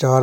4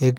1